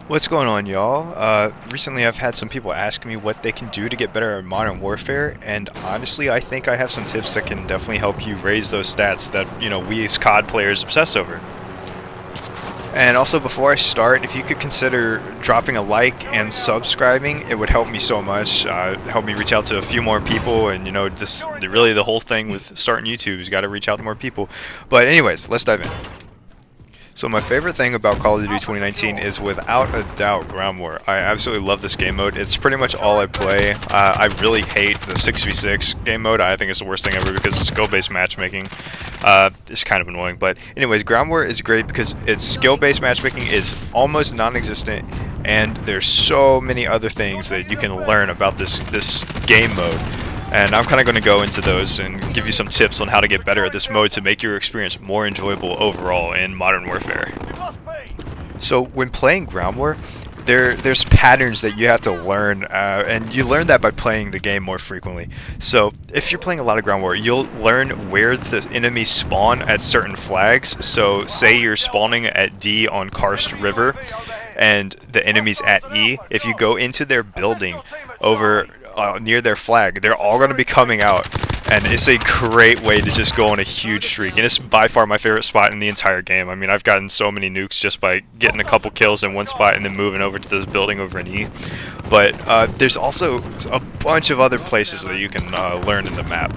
What's going on, y'all? Recently I've had some people ask me what they can do to get better at Modern Warfare, and honestly I think I have some tips that can definitely help you raise those stats that, we as COD players obsess over. And also, before I start, if you could consider dropping a like and subscribing, it would help me so much. Help me reach out to a few more people, and this really the whole thing with starting YouTube is got to reach out to more people. But anyways, let's dive in. So my favorite thing about Call of Duty 2019 is without a doubt Ground War. I absolutely love this game mode. It's pretty much all I play. I really hate the 6v6 game mode. I think it's the worst thing ever because skill-based matchmaking is kind of annoying. But anyways, Ground War is great because its skill-based matchmaking is almost non-existent, and there's so many other things that you can learn about this game mode. And I'm kind of going to go into those and give you some tips on how to get better at this mode to make your experience more enjoyable overall in Modern Warfare. So when playing Ground War, there's patterns that you have to learn, and you learn that by playing the game more frequently. So if you're playing a lot of Ground War, you'll learn where the enemies spawn at certain flags. So say you're spawning at D on Karst River, and the enemy's at E. If you go into their building over near their flag, they're all going to be coming out, and it's a great way to just go on a huge streak, and it's by far my favorite spot in the entire game. I mean, I've gotten so many nukes just by getting a couple kills in one spot and then moving over to this building over in E. But there's also a bunch of other places that you can learn in the map.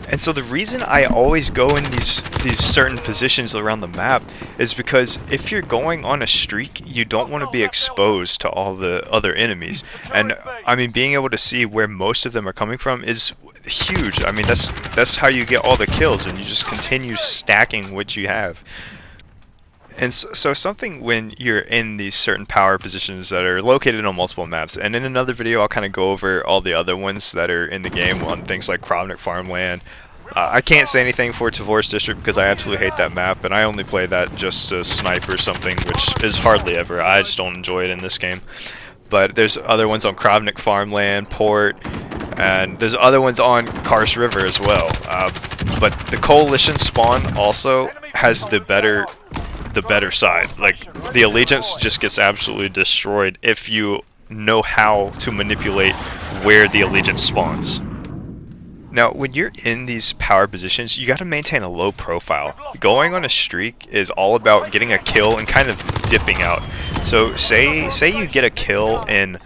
And so the reason I always go in these certain positions around the map is because if you're going on a streak, you don't want to be exposed to all the other enemies. And I mean, being able to see where most of them are coming from is huge. I mean, that's how you get all the kills, and you just continue stacking what you have. And so something when you're in these certain power positions that are located on multiple maps, and in another video I'll kind of go over all the other ones that are in the game on things like Krovnik Farmland. I can't say anything for Tvor's District because I absolutely hate that map, and I only play that just to snipe or something, which is hardly ever. I just don't enjoy it in this game. But there's other ones on Krovnik Farmland, Port, and there's other ones on Karst River as well. But the Coalition spawn also has the better side. Like, the Allegiance just gets absolutely destroyed if you know how to manipulate where the Allegiance spawns. Now, when you're in these power positions, you got to maintain a low profile. Going on a streak is all about getting a kill and kind of dipping out. So say you get a kill in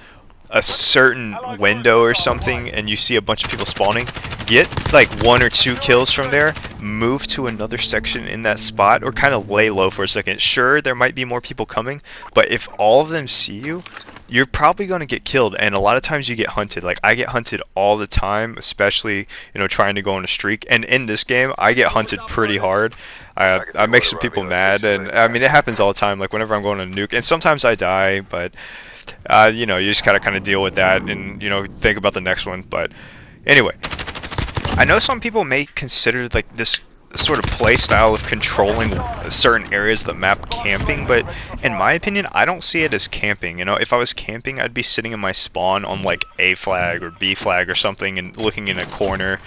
a certain window or something and you see a bunch of people spawning, get like 1 or 2 kills from there, move to another section in that spot, or kind of lay low for a second. Sure, there might be more people coming, but if all of them see you, you're probably going to get killed, and a lot of times you get hunted. Like, I get hunted all the time, especially, trying to go on a streak, and in this game, I get hunted pretty hard. I make some people mad, and I mean, it happens all the time, like whenever I'm going on a nuke, and sometimes I die, but you just gotta kind of deal with that and think about the next one. But anyway, I know some people may consider like this sort of play style of controlling certain areas of the map camping, but in my opinion, I don't see it as camping. If I was camping, I'd be sitting in my spawn on like A flag or B flag or something and looking in a corner,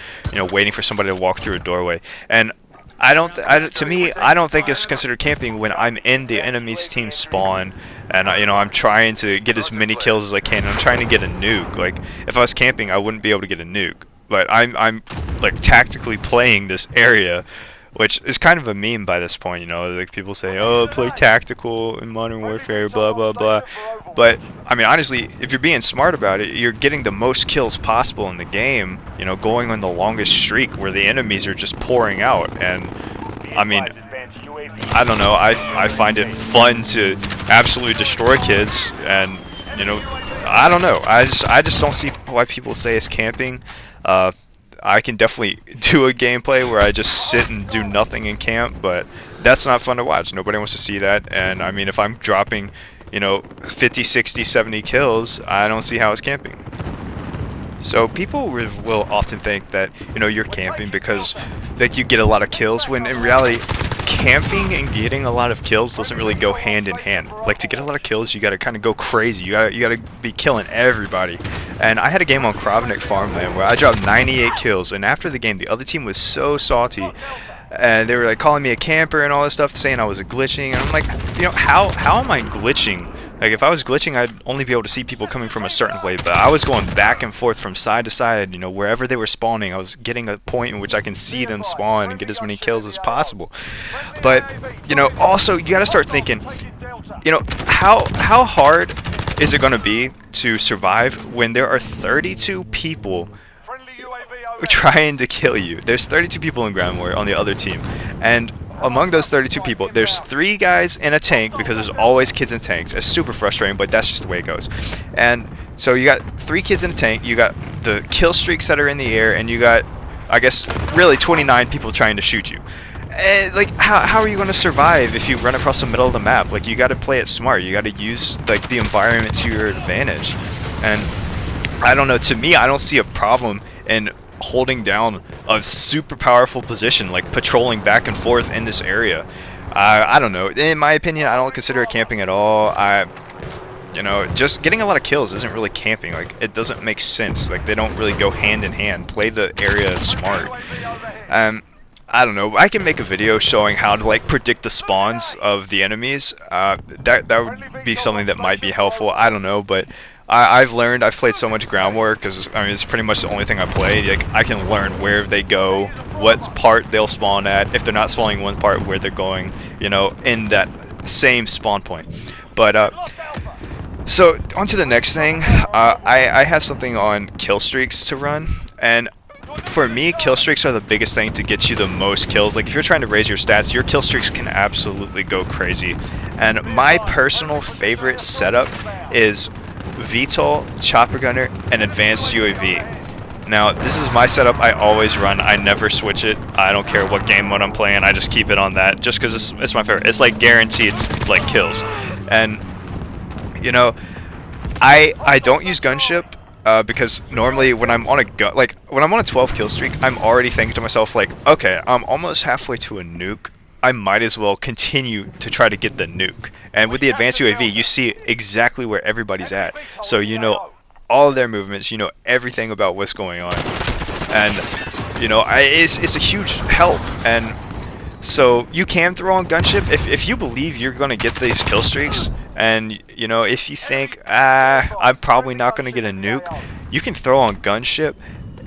waiting for somebody to walk through a doorway. And to me, I don't think it's considered camping when I'm in the enemy's team spawn, and I'm trying to get as many kills as I can, and I'm trying to get a nuke. Like, if I was camping, I wouldn't be able to get a nuke. But I'm like tactically playing this area, which is kind of a meme by this point. Like, people say, "Oh, play tactical in Modern Warfare," blah blah blah. But I mean, honestly, if you're being smart about it, you're getting the most kills possible in the game. Going on the longest streak where the enemies are just pouring out. And I mean, I don't know. I find it fun to absolutely destroy kids, and I don't know. I just don't see why people say it's camping. I can definitely do a gameplay where I just sit and do nothing in camp, but that's not fun to watch. Nobody wants to see that. And I mean, if I'm dropping 50, 60, 70 kills, I don't see how it's camping. So people will often think that you're camping because that you get a lot of kills, when in reality camping and getting a lot of kills doesn't really go hand in hand. Like, to get a lot of kills, you gotta kind of go crazy. You gotta be killing everybody. And I had a game on Krovnik Farmland where I dropped 98 kills, and after the game, the other team was so salty, and they were like calling me a camper and all this stuff, saying I was glitching. And I'm like, how am I glitching Like if I was glitching, I'd only be able to see people coming from a certain way, but I was going back and forth from side to side, you know, wherever they were spawning. I was getting a point in which I can see them spawn and get as many kills as possible. But, you know, also you gotta start thinking, you know, how hard is it gonna be to survive when there are 32 people trying to kill you? There's 32 people in ground war on the other team, and among those 32 people, there's 3 guys in a tank, because there's always kids in tanks. It's super frustrating, but that's just the way it goes. And so you got 3 kids in a tank, you got the Killstreaks that are in the air, and you got, I guess, really 29 people trying to shoot you. And, like, how are you going to survive if you run across the middle of the map? Like, you got to play it smart. You got to use, like, the environment to your advantage. And I don't know, to me, I don't see a problem in holding down a super powerful position, like patrolling back and forth in this area. I don't know. In my opinion, I don't consider it camping at all. You know, just getting a lot of kills isn't really camping. Like, it doesn't make sense. Like, they don't really go hand in hand. Play the area smart. I don't know. I can make a video showing how to like predict the spawns of the enemies. That would be something that might be helpful. I don't know, but I've played so much ground war, because I mean it's pretty much the only thing I play. Like, I can learn where they go, what part they'll spawn at, if they're not spawning one part, where they're going, you know, in that same spawn point. But so on to the next thing. I have something on Killstreaks to run, and for me, Killstreaks are the biggest thing to get you the most kills. Like, if you're trying to raise your stats, your Killstreaks can absolutely go crazy. And my personal favorite setup is VTOL, Chopper Gunner, and Advanced UAV. Now, this is my setup I always run. I never switch it. I don't care what game mode I'm playing. I just keep it on that just because it's my favorite. It's like guaranteed like kills. And, you know, I don't use Gunship. Because normally when I'm on when I'm on a 12 kill streak, I'm already thinking to myself, like, okay, I'm almost halfway to a nuke. I might as well continue to try to get the nuke. And with the advanced UAV, you see exactly where everybody's at. So you know all of their movements, you know everything about what's going on. And, you know, it's a huge help. And so you can throw on Gunship if you believe you're going to get these kill streaks. And, you know, if you think, I'm probably not going to get a nuke, you can throw on Gunship,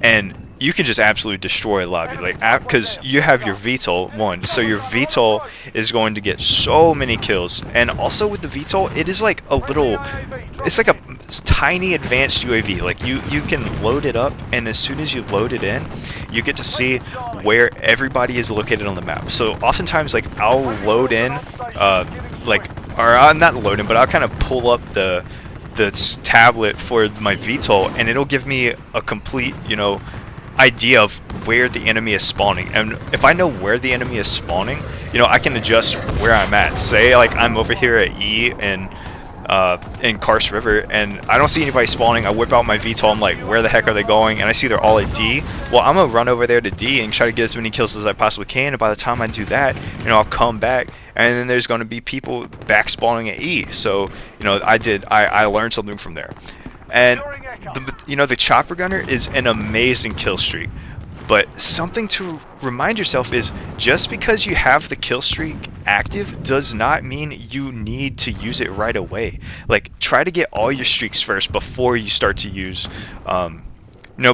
and you can just absolutely destroy a lobby. Like, because you have your VTOL, one, so your VTOL is going to get so many kills. And also with the VTOL, it is like a little, it's like a tiny advanced UAV. Like, you can load it up, and as soon as you load it in, you get to see where everybody is located on the map. So oftentimes, like, I'll load in, or I'm not loading, but I'll kind of pull up the tablet for my VTOL, and it'll give me a complete, you know, idea of where the enemy is spawning. And if I know where the enemy is spawning, you know, I can adjust where I'm at. Say, like, I'm over here at E in Karst River, and I don't see anybody spawning. I whip out my VTOL, I'm like, where the heck are they going? And I see they're all at D. Well, I'm gonna run over there to D and try to get as many kills as I possibly can, and by the time I do that, you know, I'll come back, and then there's going to be people back spawning at E. So, you know, I learned something from there. And you know, the Chopper Gunner is an amazing kill streak, but something to remind yourself is, just because you have the kill streak active does not mean you need to use it right away. Like, try to get all your streaks first before you start to use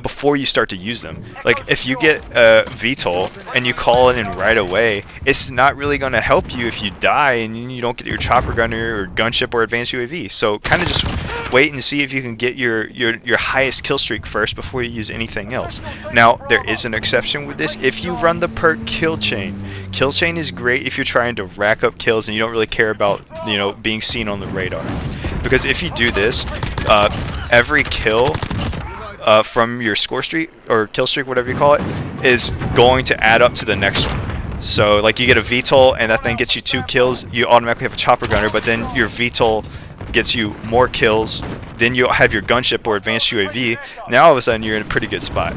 before you start to use them. Like, if you get a VTOL and you call it in right away, it's not really going to help you if you die and you don't get your Chopper Gunner or Gunship or Advanced UAV. So kind of just wait and see if you can get your highest kill streak first before you use anything else. Now, there is an exception with this. If you run the perk Kill Chain. Kill Chain is great if you're trying to rack up kills and you don't really care about, you know, being seen on the radar. Because if you do this, every kill from your score streak or kill streak, whatever you call it, is going to add up to the next one. So, like, you get a VTOL and that thing gets you 2 kills, you automatically have a Chopper Gunner, but then your VTOL gets you more kills, then you'll have your Gunship or Advanced UAV. Now all of a sudden you're in a pretty good spot.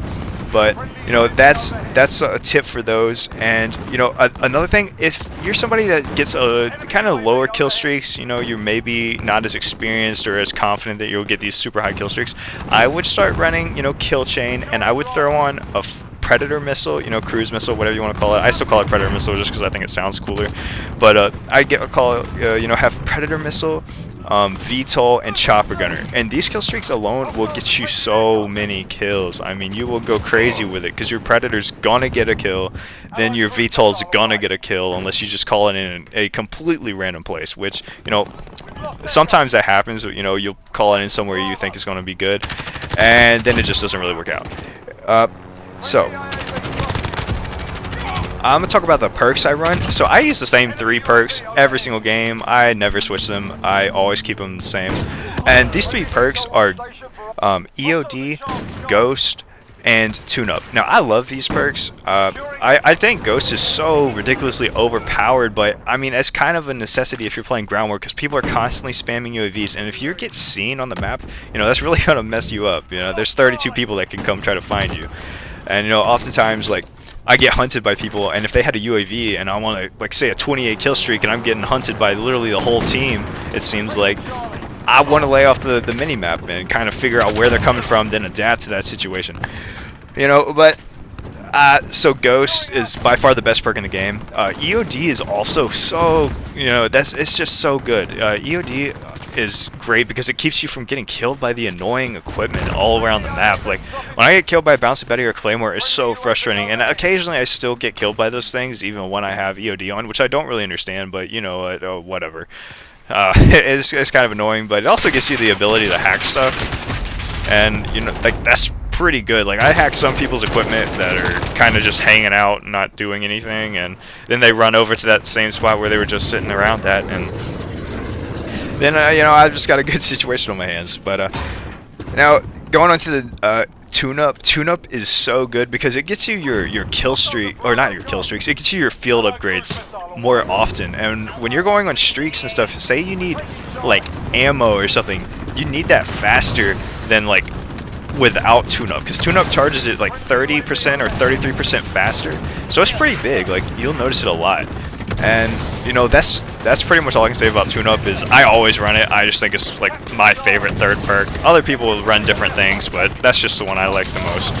But, you know, that's a tip for those. And, you know, another thing, if you're somebody that gets a kind of lower kill streaks, you know, you're maybe not as experienced or as confident that you'll get these super high kill streaks, I would start running, you know, Kill Chain, and I would throw on a Predator missile, you know, cruise missile, whatever you want to call it. I still call it Predator missile just because I think it sounds cooler. But I'd call it, you know, have Predator missile, VTOL, and Chopper Gunner. And these kill streaks alone will get you so many kills. I mean, you will go crazy with it because your Predator's gonna get a kill, then your VTOL's gonna get a kill unless you just call it in a completely random place, which, you know, sometimes that happens. You know, you'll call it in somewhere you think is gonna be good, and then it just doesn't really work out. So I'm gonna talk about the perks I run. So I use the same 3 perks every single game. I never switch them. I always keep them the same. And these 3 perks are EOD, Ghost, and Tune Up. Now I love these perks. I think Ghost is so ridiculously overpowered, but I mean it's kind of a necessity if you're playing ground war because people are constantly spamming UAVs, and if you get seen on the map, you know that's really gonna mess you up. You know, there's 32 people that can come try to find you, and you know oftentimes like I get hunted by people, and if they had a UAV and I want to, like, say a 28 kill streak and I'm getting hunted by literally the whole team, it seems like I want to lay off the mini-map and kind of figure out where they're coming from, then adapt to that situation. You know, but so Ghost is by far the best perk in the game. EOD is also so, you know, it's just so good. EOD is great because it keeps you from getting killed by the annoying equipment all around the map. Like when I get killed by a Bouncy Betty or Claymore, it's so frustrating, and occasionally I still get killed by those things even when I have EOD on, which I don't really understand, but you know, whatever. It's kind of annoying, but it also gives you the ability to hack stuff, and you know, like that's pretty good. Like I hack some people's equipment that are kind of just hanging out and not doing anything, and then they run over to that same spot where they were just sitting around that, and then you know, I've just got a good situation on my hands. But now going on to the tune-up. Tune-up is so good because it gets you your kill streak, or not your kill streaks, it gets you your field upgrades more often. And when you're going on streaks and stuff, say you need like ammo or something, you need that faster than like without tune-up, because tune-up charges it like 30% or 33% faster, so it's pretty big. Like you'll notice it a lot. And you know, that's pretty much all I can say about tune-up. Is I always run it. I just think it's like my favorite third perk. Other people will run different things, but that's just the one I like the most.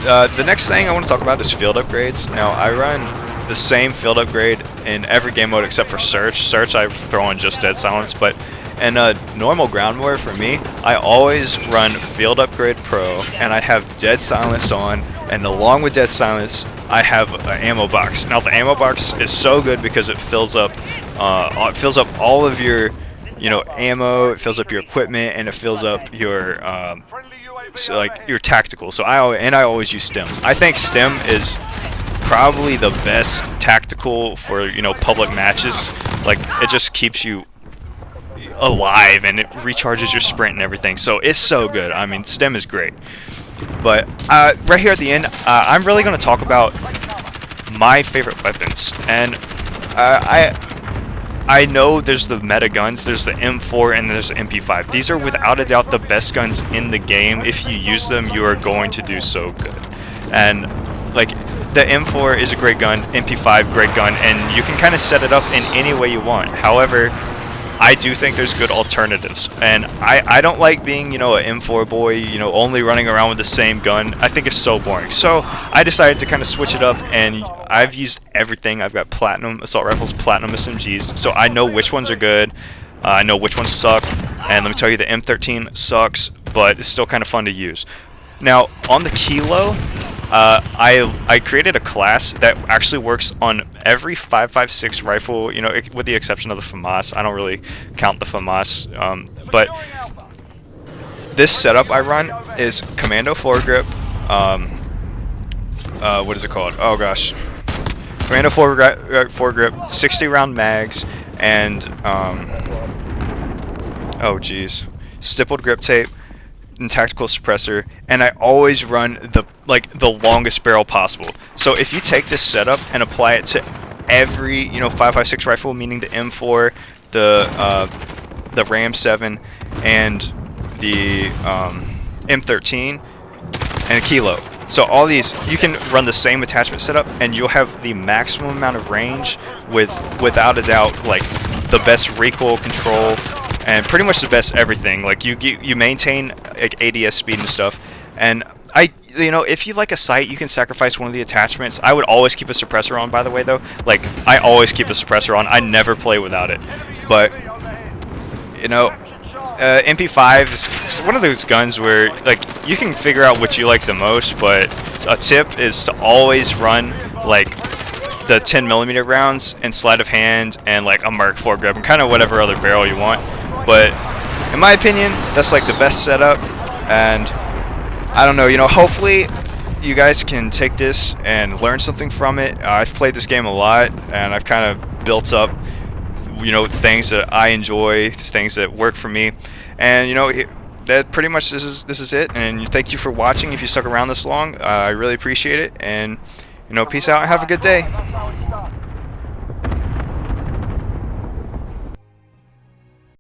The next thing I want to talk about is field upgrades. Now I run the same field upgrade in every game mode except for search. Search I throw on just dead silence, but in normal ground war for me, I always run field upgrade pro, and I have dead silence on, and along with dead silence I have an ammo box. Now the ammo box is so good because it fills up all of your, you know, ammo, it fills up your equipment, and it fills up your so like your tactical. So I always use stim. I think stim is probably the best tactical for, you know, public matches. Like it just keeps you alive and it recharges your sprint and everything, so it's so good. I mean, stim is great. But right here at the end, I'm really going to talk about my favorite weapons. And I know there's the meta guns, there's the M4 and there's the MP5. These are without a doubt the best guns in the game. If you use them, you are going to do so good. And like the M4 is a great gun, MP5 great gun, and you can kind of set it up in any way you want. However, I do think there's good alternatives, and I don't like being, you know, an M4 boy, you know, only running around with the same gun. I think it's so boring. So I decided to kind of switch it up, and I've used everything. I've got platinum assault rifles, platinum SMGs, so I know which ones are good. I know which ones suck, and let me tell you, the M13 sucks, but it's still kind of fun to use. Now on the Kilo, I created a class that actually works on every 5.56 rifle, you know, with the exception of the FAMAS. I don't really count the FAMAS, but this setup I run is Commando Foregrip. What is it called? Oh gosh, Commando Foregrip, 60 round mags, and oh geez, Stippled Grip Tape, and tactical suppressor, and I always run the longest barrel possible. So if you take this setup and apply it to every, you know, 5.56 rifle, meaning the M4, the Ram 7, and the M13 and a Kilo. So all these, you can run the same attachment setup, and you'll have the maximum amount of range without a doubt, like the best recoil control, and pretty much the best everything. Like you maintain like ADS speed and stuff. And you know, if you like a sight, you can sacrifice one of the attachments. I would always keep a suppressor on, by the way, though. Like I always keep a suppressor on. I never play without it. But you know, MP5 is one of those guns where like you can figure out what you like the most, but a tip is to always run like the 10mm rounds in sleight of hand and like a Mark Foregrip and kind of whatever other barrel you want. But in my opinion, that's like the best setup. And I don't know, you know, hopefully you guys can take this and learn something from it. I've played this game a lot, and I've kind of built up, you know, things that I enjoy, things that work for me, and you know, that pretty much this is it. And thank you for watching. If you stuck around this long, I really appreciate it. And you know, peace out and have a good day.